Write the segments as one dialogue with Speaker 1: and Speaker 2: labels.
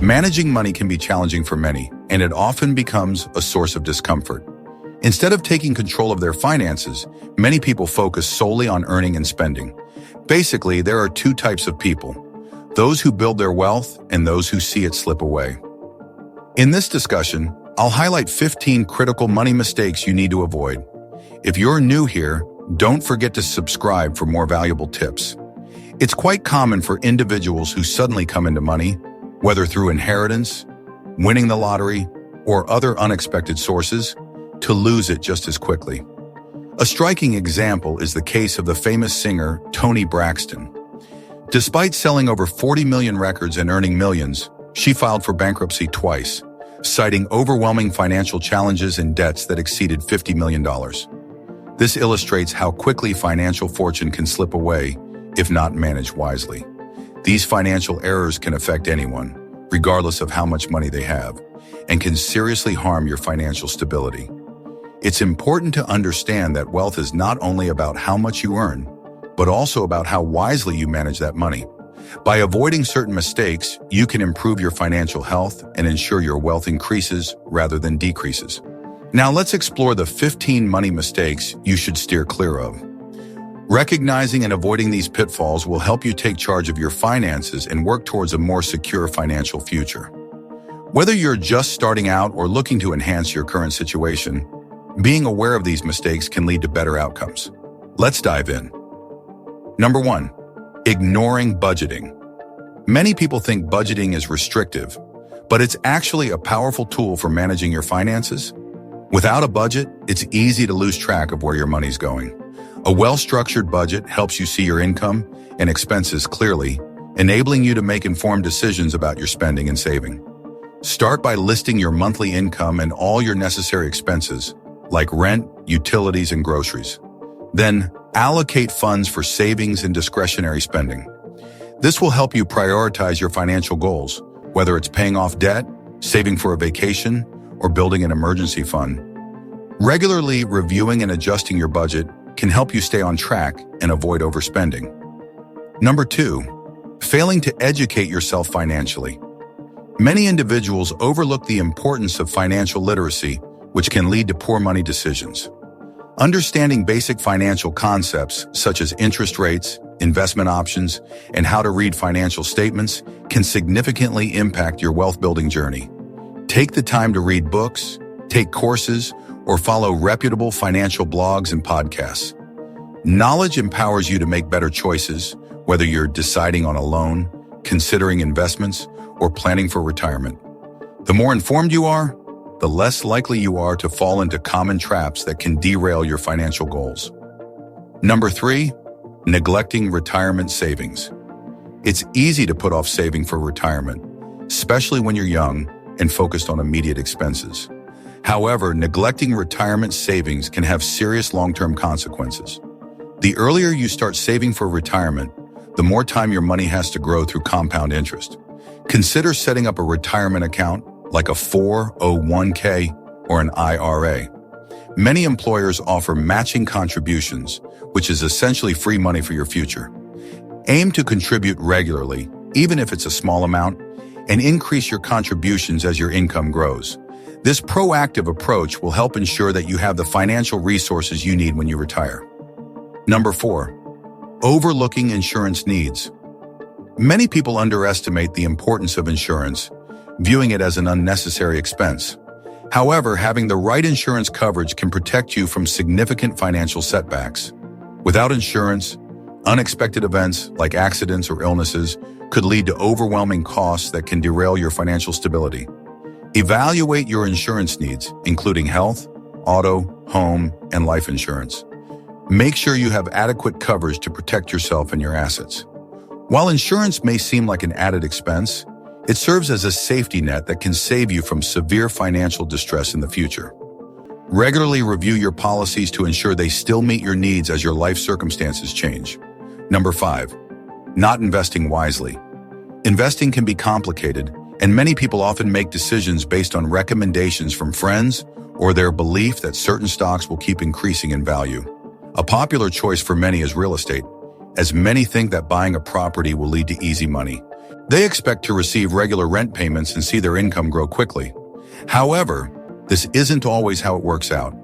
Speaker 1: Managing money can be challenging for many, and it often becomes a source of discomfort. Instead of taking control of their finances, many people focus solely on earning and spending. Basically, there are two types of people: those who build their wealth and those who see it slip away. In this discussion, I'll highlight 15 critical money mistakes you need to avoid. If you're new here, don't forget to subscribe for more valuable tips. It's quite common for individuals who suddenly come into money, whether through inheritance, winning the lottery, or other unexpected sources, to lose it just as quickly. A striking example is the case of the famous singer Toni Braxton. Despite selling over 40 million records and earning millions, she filed for bankruptcy twice, citing overwhelming financial challenges and debts that exceeded $50 million. This illustrates how quickly financial fortune can slip away if not managed wisely. These financial errors can affect anyone, regardless of how much money they have, and can seriously harm your financial stability. It's important to understand that wealth is not only about how much you earn, but also about how wisely you manage that money. By avoiding certain mistakes, you can improve your financial health and ensure your wealth increases rather than decreases. Now let's explore the 15 money mistakes you should steer clear of. Recognizing and avoiding these pitfalls will help you take charge of your finances and work towards a more secure financial future. Whether you're just starting out or looking to enhance your current situation, being aware of these mistakes can lead to better outcomes. Let's dive in. Number 1. Ignoring budgeting. Many people think budgeting is restrictive, but it's actually a powerful tool for managing your finances. Without a budget, it's easy to lose track of where your money's going. A well-structured budget helps you see your income and expenses clearly, enabling you to make informed decisions about your spending and saving. Start by listing your monthly income and all your necessary expenses, like rent, utilities, and groceries. Then, allocate funds for savings and discretionary spending. This will help you prioritize your financial goals, whether it's paying off debt, saving for a vacation, or building an emergency fund. Regularly reviewing and adjusting your budget can help you stay on track and avoid overspending. Number 2, failing to educate yourself financially. Many individuals overlook the importance of financial literacy, which can lead to poor money decisions. Understanding basic financial concepts such as interest rates, investment options, and how to read financial statements can significantly impact your wealth-building journey. Take the time to read books, take courses, or follow reputable financial blogs and podcasts. Knowledge empowers you to make better choices, whether you're deciding on a loan, considering investments, or planning for retirement. The more informed you are, the less likely you are to fall into common traps that can derail your financial goals. Number 3, neglecting retirement savings. It's easy to put off saving for retirement, especially when you're young and focused on immediate expenses. However, neglecting retirement savings can have serious long-term consequences. The earlier you start saving for retirement, the more time your money has to grow through compound interest. Consider setting up a retirement account like a 401k or an IRA. Many employers offer matching contributions, which is essentially free money for your future. Aim to contribute regularly, even if it's a small amount, and increase your contributions as your income grows. This proactive approach will help ensure that you have the financial resources you need when you retire. Number 4, overlooking insurance needs. Many people underestimate the importance of insurance, viewing it as an unnecessary expense. However, having the right insurance coverage can protect you from significant financial setbacks. Without insurance, unexpected events like accidents or illnesses could lead to overwhelming costs that can derail your financial stability. Evaluate your insurance needs, including health, auto, home, and life insurance. Make sure you have adequate coverage to protect yourself and your assets. While insurance may seem like an added expense, it serves as a safety net that can save you from severe financial distress in the future. Regularly review your policies to ensure they still meet your needs as your life circumstances change. Number 5, not investing wisely. Investing can be complicated, and many people often make decisions based on recommendations from friends or their belief that certain stocks will keep increasing in value. A popular choice for many is real estate, as many think that buying a property will lead to easy money. They expect to receive regular rent payments and see their income grow quickly. However, this isn't always how it works out.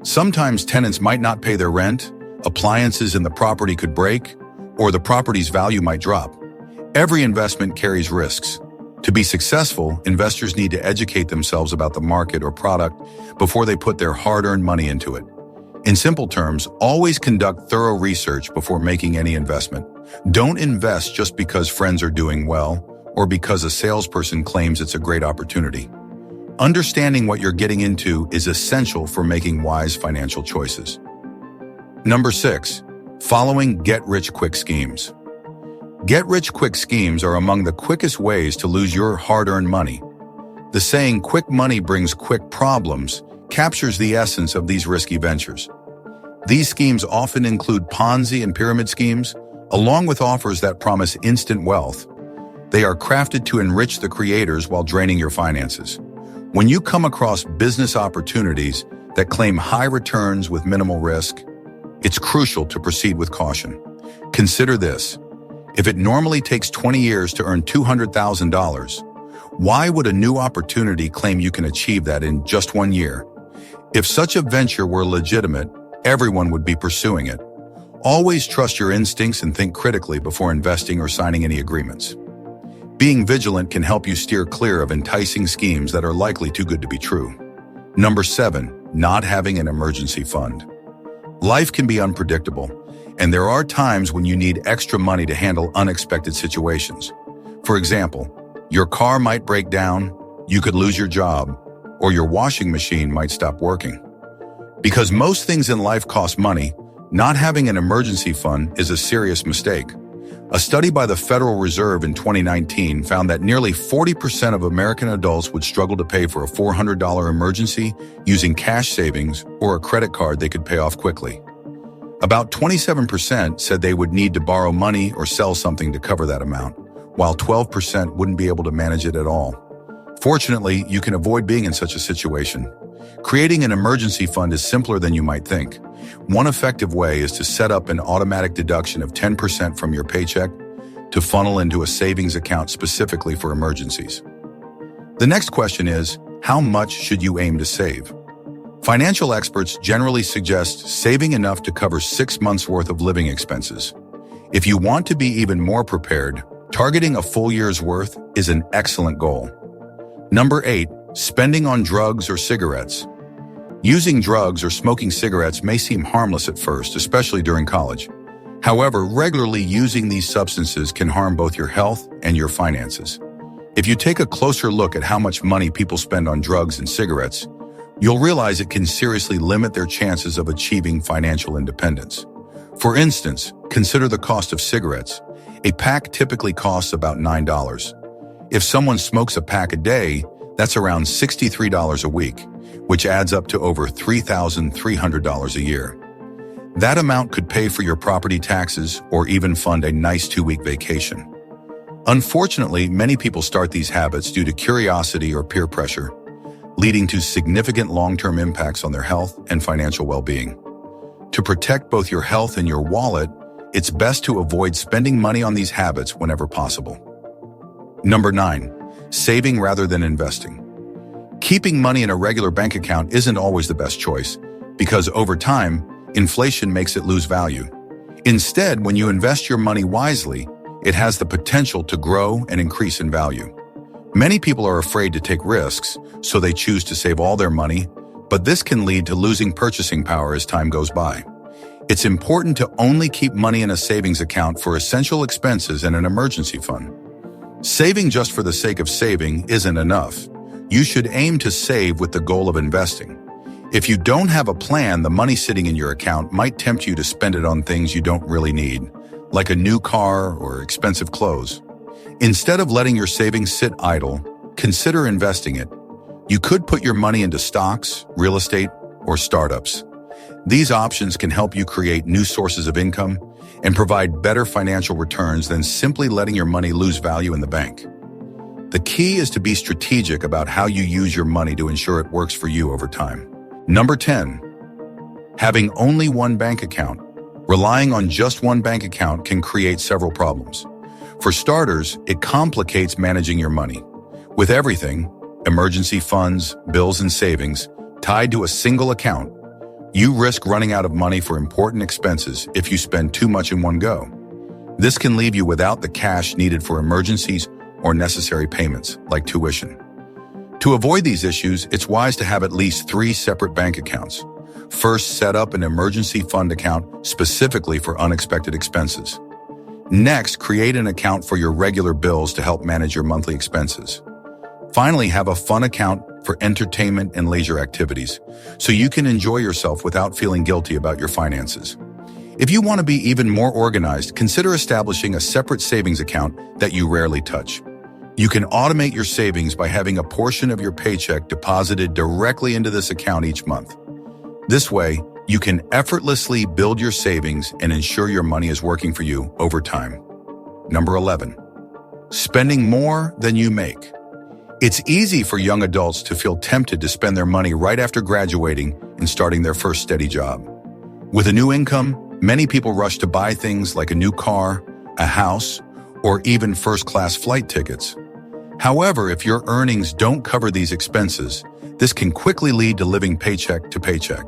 Speaker 1: Sometimes tenants might not pay their rent, appliances in the property could break, or the property's value might drop. Every investment carries risks. To be successful, investors need to educate themselves about the market or product before they put their hard-earned money into it. In simple terms, always conduct thorough research before making any investment. Don't invest just because friends are doing well or because a salesperson claims it's a great opportunity. Understanding what you're getting into is essential for making wise financial choices. Number 6, following get-rich-quick schemes. Get-rich-quick schemes are among the quickest ways to lose your hard-earned money. The saying, "quick money brings quick problems," captures the essence of these risky ventures. These schemes often include Ponzi and pyramid schemes, along with offers that promise instant wealth. They are crafted to enrich the creators while draining your finances. When you come across business opportunities that claim high returns with minimal risk, it's crucial to proceed with caution. Consider this. If it normally takes 20 years to earn $200,000, why would a new opportunity claim you can achieve that in just 1 year? If such a venture were legitimate, everyone would be pursuing it. Always trust your instincts and think critically before investing or signing any agreements. Being vigilant can help you steer clear of enticing schemes that are likely too good to be true. Number 7, not having an emergency fund. Life can be unpredictable, and there are times when you need extra money to handle unexpected situations. For example, your car might break down, you could lose your job, or your washing machine might stop working. Because most things in life cost money, not having an emergency fund is a serious mistake. A study by the Federal Reserve in 2019 found that nearly 40% of American adults would struggle to pay for a $400 emergency using cash savings or a credit card they could pay off quickly. About 27% said they would need to borrow money or sell something to cover that amount, while 12% wouldn't be able to manage it at all. Fortunately, you can avoid being in such a situation. Creating an emergency fund is simpler than you might think. One effective way is to set up an automatic deduction of 10% from your paycheck to funnel into a savings account specifically for emergencies. The next question is, how much should you aim to save? Financial experts generally suggest saving enough to cover 6 months' worth of living expenses. If you want to be even more prepared, targeting a full year's worth is an excellent goal. Number 8, spending on drugs or cigarettes. Using drugs or smoking cigarettes may seem harmless at first, especially during college. However, regularly using these substances can harm both your health and your finances. If you take a closer look at how much money people spend on drugs and cigarettes, you'll realize it can seriously limit their chances of achieving financial independence. For instance, consider the cost of cigarettes. A pack typically costs about $9. If someone smokes a pack a day, that's around $63 a week, which adds up to over $3,300 a year. That amount could pay for your property taxes or even fund a nice 2-week vacation. Unfortunately, many people start these habits due to curiosity or peer pressure, leading to significant long-term impacts on their health and financial well-being. To protect both your health and your wallet, it's best to avoid spending money on these habits whenever possible. Number 9, saving rather than investing. Keeping money in a regular bank account isn't always the best choice because over time, inflation makes it lose value. Instead, when you invest your money wisely, it has the potential to grow and increase in value. Many people are afraid to take risks, so they choose to save all their money, but this can lead to losing purchasing power as time goes by. It's important to only keep money in a savings account for essential expenses and an emergency fund. Saving just for the sake of saving isn't enough. You should aim to save with the goal of investing. If you don't have a plan, the money sitting in your account might tempt you to spend it on things you don't really need, like a new car or expensive clothes. Instead of letting your savings sit idle, consider investing it. You could put your money into stocks, real estate, or startups. These options can help you create new sources of income and provide better financial returns than simply letting your money lose value in the bank. The key is to be strategic about how you use your money to ensure it works for you over time. Number 10, having only one bank account. Relying on just one bank account can create several problems. For starters, it complicates managing your money. With everything, emergency funds, bills, and savings, tied to a single account, you risk running out of money for important expenses if you spend too much in one go. This can leave you without the cash needed for emergencies or necessary payments, like tuition. To avoid these issues, it's wise to have at least 3 separate bank accounts. First, set up an emergency fund account specifically for unexpected expenses. Next, create an account for your regular bills to help manage your monthly expenses. Finally, have a fun account for entertainment and leisure activities, so you can enjoy yourself without feeling guilty about your finances. If you want to be even more organized, consider establishing a separate savings account that you rarely touch. You can automate your savings by having a portion of your paycheck deposited directly into this account each month. This way, you can effortlessly build your savings and ensure your money is working for you over time. Number 11, spending more than you make. It's easy for young adults to feel tempted to spend their money right after graduating and starting their first steady job. With a new income, many people rush to buy things like a new car, a house, or even first-class flight tickets. However, if your earnings don't cover these expenses, this can quickly lead to living paycheck to paycheck.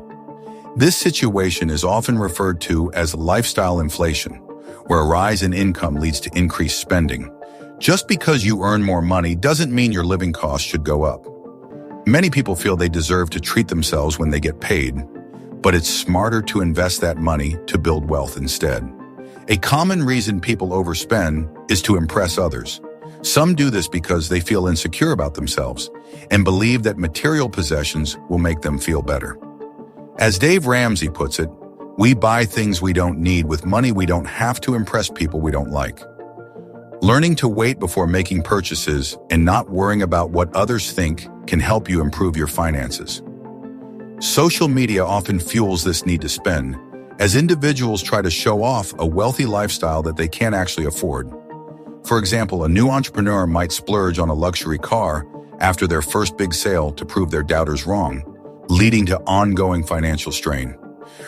Speaker 1: This situation is often referred to as lifestyle inflation, where a rise in income leads to increased spending. Just because you earn more money doesn't mean your living costs should go up. Many people feel they deserve to treat themselves when they get paid, but it's smarter to invest that money to build wealth instead. A common reason people overspend is to impress others. Some do this because they feel insecure about themselves and believe that material possessions will make them feel better. As Dave Ramsey puts it, we buy things we don't need with money we don't have to impress people we don't like. Learning to wait before making purchases and not worrying about what others think can help you improve your finances. Social media often fuels this need to spend, as individuals try to show off a wealthy lifestyle that they can't actually afford. For example, a new entrepreneur might splurge on a luxury car after their first big sale to prove their doubters wrong, leading to ongoing financial strain.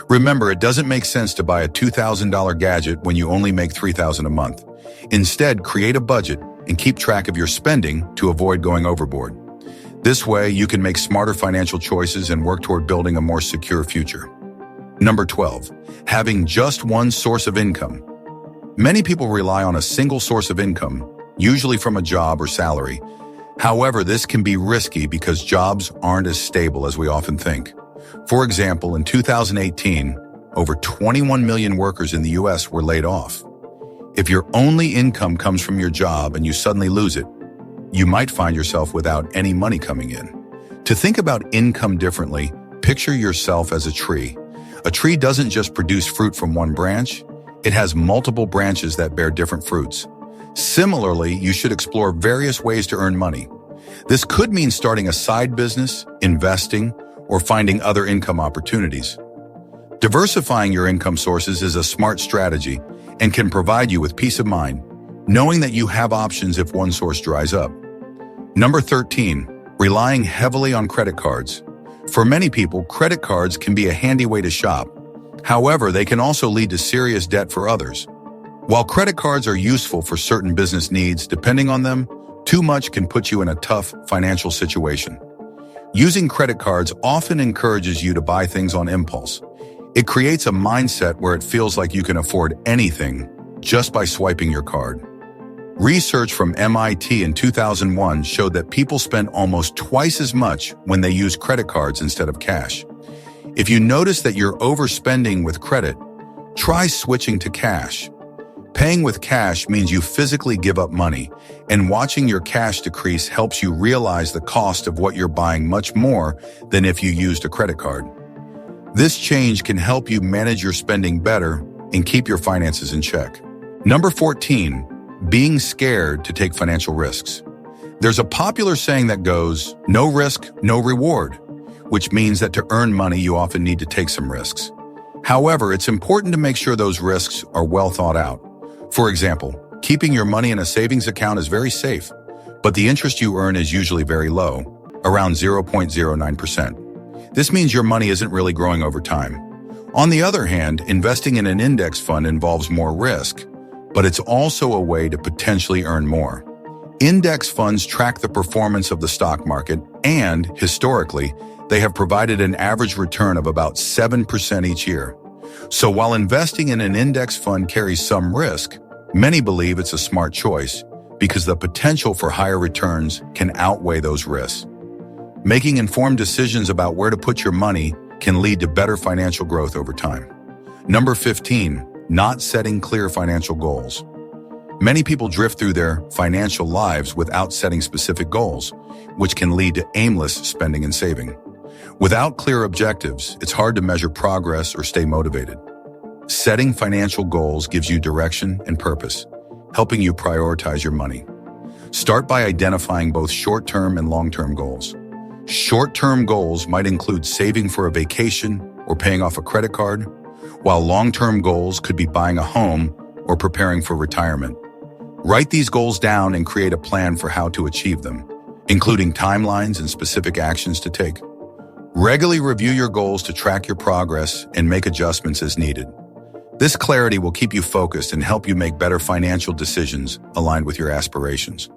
Speaker 1: Remember, it doesn't make sense to buy a $2,000 gadget when you only make $3,000 a month. Instead, create a budget and keep track of your spending to avoid going overboard. This way, you can make smarter financial choices and work toward building a more secure future. Number 12, having just one source of income. Many people rely on a single source of income, usually from a job or salary. However, this can be risky because jobs aren't as stable as we often think. For example, in 2018, over 21 million workers in the US were laid off. If your only income comes from your job and you suddenly lose it, you might find yourself without any money coming in. To think about income differently, picture yourself as a tree. A tree doesn't just produce fruit from one branch, it has multiple branches that bear different fruits. Similarly, you should explore various ways to earn money. This could mean starting a side business, investing, or finding other income opportunities. Diversifying your income sources is a smart strategy and can provide you with peace of mind, knowing that you have options if one source dries up. Number 13, relying heavily on credit cards. For many people, credit cards can be a handy way to shop. However, they can also lead to serious debt for others. While credit cards are useful for certain business needs, depending on them, too much can put you in a tough financial situation. Using credit cards often encourages you to buy things on impulse. It creates a mindset where it feels like you can afford anything just by swiping your card. Research from MIT in 2001 showed that people spend almost twice as much when they use credit cards instead of cash. If you notice that you're overspending with credit, try switching to cash. Paying with cash means you physically give up money, and watching your cash decrease helps you realize the cost of what you're buying much more than if you used a credit card. This change can help you manage your spending better and keep your finances in check. Number 14, being scared to take financial risks. There's a popular saying that goes, no risk, no reward, which means that to earn money, you often need to take some risks. However, it's important to make sure those risks are well thought out. For example, keeping your money in a savings account is very safe, but the interest you earn is usually very low, around 0.09%. This means your money isn't really growing over time. On the other hand, investing in an index fund involves more risk, but it's also a way to potentially earn more. Index funds track the performance of the stock market, and, historically, they have provided an average return of about 7% each year. So while investing in an index fund carries some risk, many believe it's a smart choice because the potential for higher returns can outweigh those risks. Making informed decisions about where to put your money can lead to better financial growth over time. Number 15, not setting clear financial goals. Many people drift through their financial lives without setting specific goals, which can lead to aimless spending and saving. Without clear objectives, it's hard to measure progress or stay motivated. Setting financial goals gives you direction and purpose, helping you prioritize your money. Start by identifying both short-term and long-term goals. Short-term goals might include saving for a vacation or paying off a credit card, while long-term goals could be buying a home or preparing for retirement. Write these goals down and create a plan for how to achieve them, including timelines and specific actions to take. Regularly review your goals to track your progress and make adjustments as needed. This clarity will keep you focused and help you make better financial decisions aligned with your aspirations.